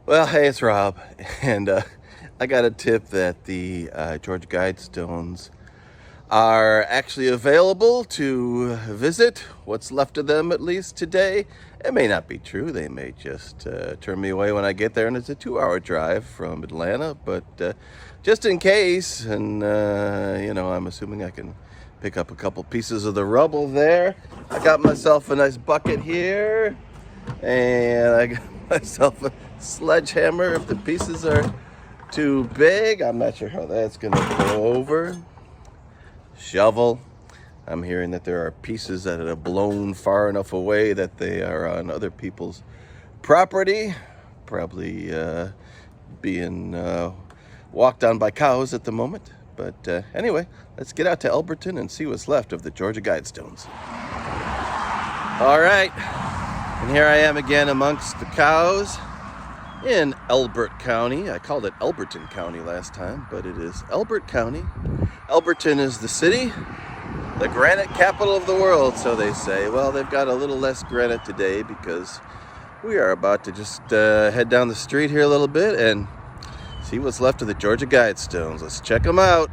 Well, hey, it's Rob, and I got a tip that the Georgia Guidestones are actually available to visit, what's left of them at least today. It may not be true. They may just turn me away when I get there, and it's a 2-hour drive from Atlanta, but just in case, and I'm assuming I can pick up a couple pieces of the rubble there. I got myself a nice bucket here, and I got myself a sledgehammer if the pieces are too big. I'm not sure how that's gonna go over. Shovel. I'm hearing that there are pieces that are blown far enough away that they are on other people's property, probably being walked on by cows at the moment. But anyway, let's get out to Elberton and see what's left of the Georgia Guidestones. All right, and here I am again amongst the cows in Elbert County. I called it Elberton County last time, but it is Elbert County. Elberton is the city, the granite capital of the world, so they say. Well, they've got a little less granite today because we are about to just head down the street here a little bit and see what's left of the Georgia Guidestones. Let's check them out.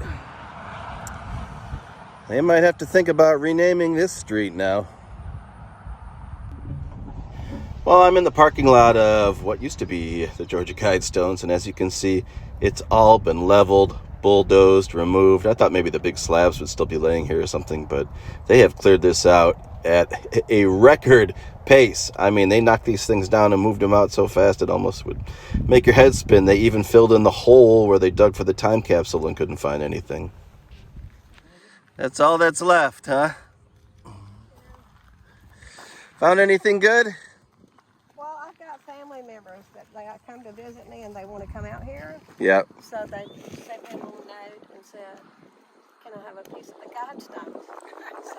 They might have to think about renaming this street now. Well, I'm in the parking lot of what used to be the Georgia Guidestones, and as you can see, it's all been leveled, bulldozed, removed. I thought maybe the big slabs would still be laying here or something, but they have cleared this out at a record pace. I mean, they knocked these things down and moved them out so fast it almost would make your head spin. They even filled in the hole where they dug for the time capsule and couldn't find anything. That's all that's left, huh? Found anything good? Well, I've got family members that they come to visit me and they want to come out here. Yep. So they sent me a little note and said, "Can I have a piece of the Guidestones?" So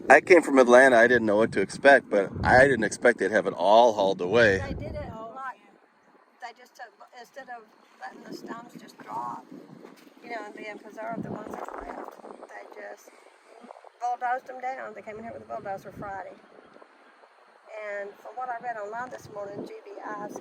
I came from Atlanta. I didn't know what to expect, but I didn't expect they'd have it all hauled away. They did it like they just took, instead of letting the stones just drop, and being preserved, the ones that were left, they just bulldozed them down. They came in here with a bulldozer Friday. And from what I read online this morning, GBI's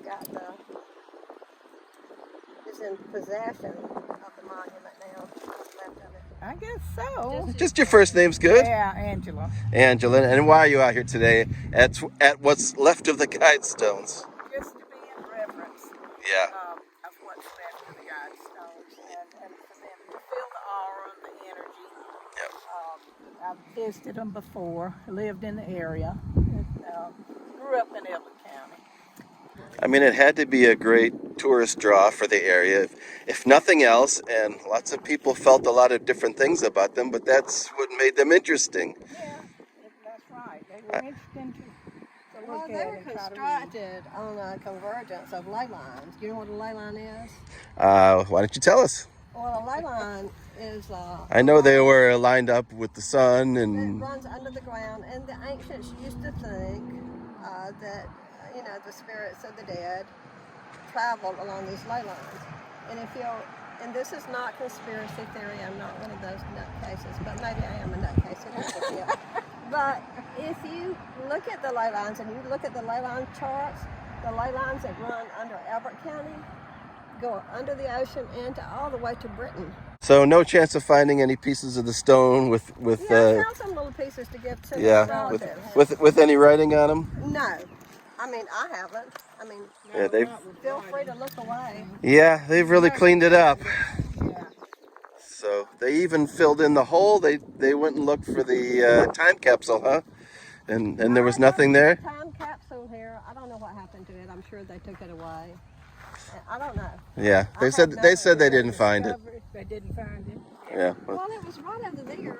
is in possession of the monument now. What's left of it. I guess so. Just your first name's good? Yeah, Angela. Angela. And why are you out here today at what's left of the Guidestones? Just to be in reverence Yeah. of what's left of the Guidestones and for them to feel the aura, the energy. Yep. I've visited them before, lived in the area, grew up in Elberton County. I mean, it had to be a great tourist draw for the area, if nothing else, and lots of people felt a lot of different things about them, but that's what made them interesting. Yeah, that's right. They were interesting to Well, look they at were and try to read. constructed on a convergence of ley lines. Do you know what a ley line is? Why don't you tell us? Well, a ley line is I know they were lined up with the sun it and... runs under the ground, and the ancients used to think that the spirits of the dead traveled along these ley lines. And this is not conspiracy theory. I'm not one of those nutcases, but maybe I am a nutcase. But if you look at the ley lines and you look at the ley line charts, the ley lines that run under Elbert County go under the ocean and all the way to Britain. So no chance of finding any pieces of the stone with I found some little pieces to give to yeah, relatives. with any writing on them? No. I mean, I haven't. Yeah, they've... Feel free to look away. Yeah, they've really cleaned it up. Yeah. So they even filled in the hole. They went and looked for the time capsule, huh? And there was nothing there? Time capsule here. I don't know what happened to it. I'm sure they took it away. I don't know. Yeah, they said they didn't find it. They didn't find it. Yeah. Well, it was right over there.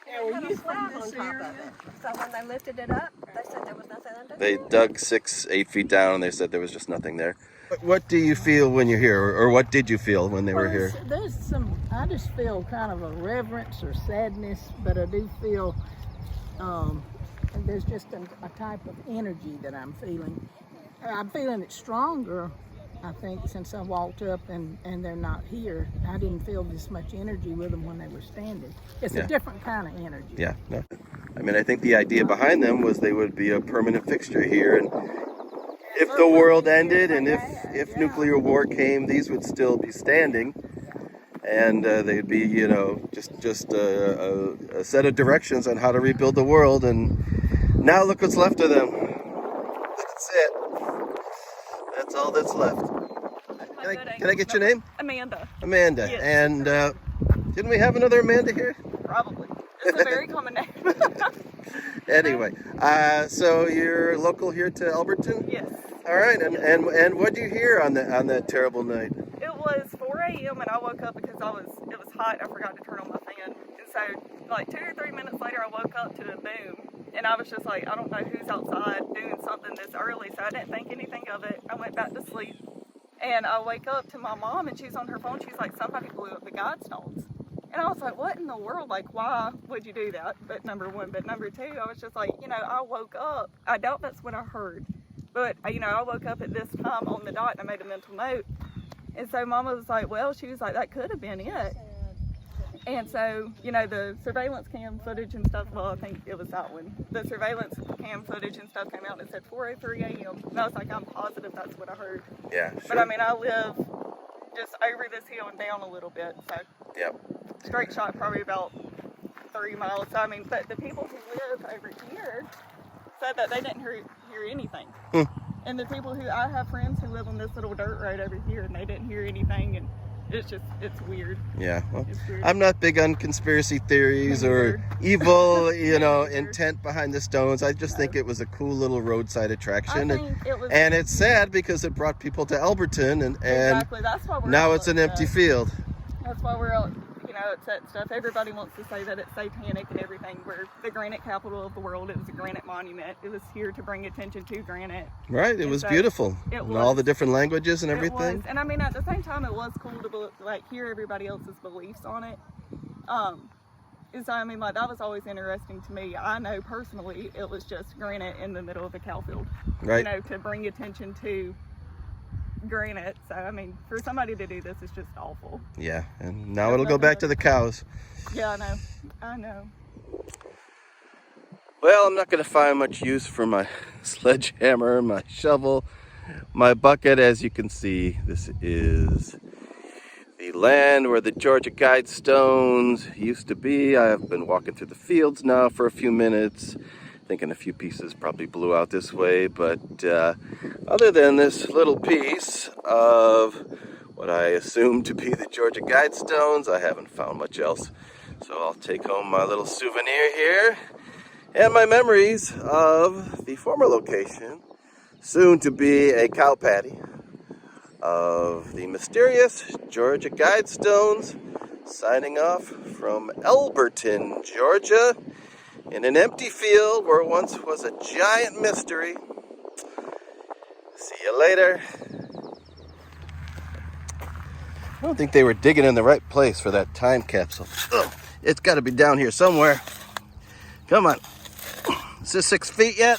Yeah, It well, had you a slab from on this top area? of it. So when they lifted it up, they said there was nothing under They it. dug 6-8 feet down and they said there was just nothing there. What do you feel when you're here, or what did you feel when they were here? I just feel kind of a reverence or sadness, but I do feel there's just a type of energy that I'm feeling. I'm feeling it stronger, I think, since I walked up and they're not here. I didn't feel this much energy with them when they were standing. It's a different kind of energy. Yeah, no. I mean, I think the idea behind them was they would be a permanent fixture here, and if the world ended and if nuclear war came, these would still be standing, and they'd be, you know, just a set of directions on how to rebuild the world. And now look what's left of them. That's it. That's all that's left. Can I get your name? Amanda. Amanda. Yes. And didn't we have another Amanda here? Probably. It's a very common name. Anyway, so you're local here to Elberton? Yes. All right, and what did you hear on that terrible night? It was 4 a.m. and I woke up because it was hot. I forgot to turn on my fan. And so like 2 or 3 minutes later I woke up to a boom. And I was just like, I don't know who's outside doing something this early, so I didn't think anything of it. I went back to sleep. And I wake up to my mom and she's on her phone. She's like, somebody blew up the Guidestones. And I was like, what in the world? Like, why would you do that? But number one. But number two, I was just like, you know, I woke up. I doubt that's what I heard. But, you know, I woke up at this time on the dot and I made a mental note. And so Mama was like, well, she was like, that could have been it. And so, you know, the surveillance cam footage and stuff, well, I think it was that one. The surveillance cam footage and stuff came out and it said 4:03 a.m. And I was like, I'm positive that's what I heard. Yeah, sure. But I mean, I live just over this hill and down a little bit. So Yep. straight shot probably about 3 miles. So, I mean, but the people who live over here said that they didn't hear anything. And the people I have friends who live on this little dirt road over here and they didn't hear anything. And it's weird. Yeah, well, It's weird. I'm not big on conspiracy theories or evil, you know, intent behind the stones. I just think it was a cool little roadside attraction, and it's sad because it brought people to Elberton, and Exactly. That's why we're now all it's an empty upset. field. That's why we're all, you know, upset and stuff. Everybody wants to say that it's satanic and everything. We're the granite capital of the world. It was a granite monument. It was here to bring attention to granite. Right, it was beautiful. It And all the different languages and It everything. was. And I mean, at the same time, it was cool to like hear everybody else's beliefs on it. And so I mean, like that was always interesting to me. I know personally, it was just granite in the middle of a cow field. Right. You know, to bring attention to granite. So I mean, for somebody to do this is just awful. Yeah, and now it'll go back to the cows. Yeah, I know. Well, I'm not going to find much use for my sledgehammer, my shovel, my bucket. As you can see, this is the land where the Georgia Guidestones used to be. I have been walking through the fields now for a few minutes, thinking a few pieces probably blew out this way, but other than this little piece of what I assume to be the Georgia Guidestones, I haven't found much else. So I'll take home my little souvenir here and my memories of the former location, soon to be a cow patty, of the mysterious Georgia Guidestones, signing off from Elberton, Georgia, in an empty field where once was a giant mystery. See you later. I don't think they were digging in the right place for that time capsule. Oh, it's got to be down here somewhere. Come on. Is this 6 feet yet?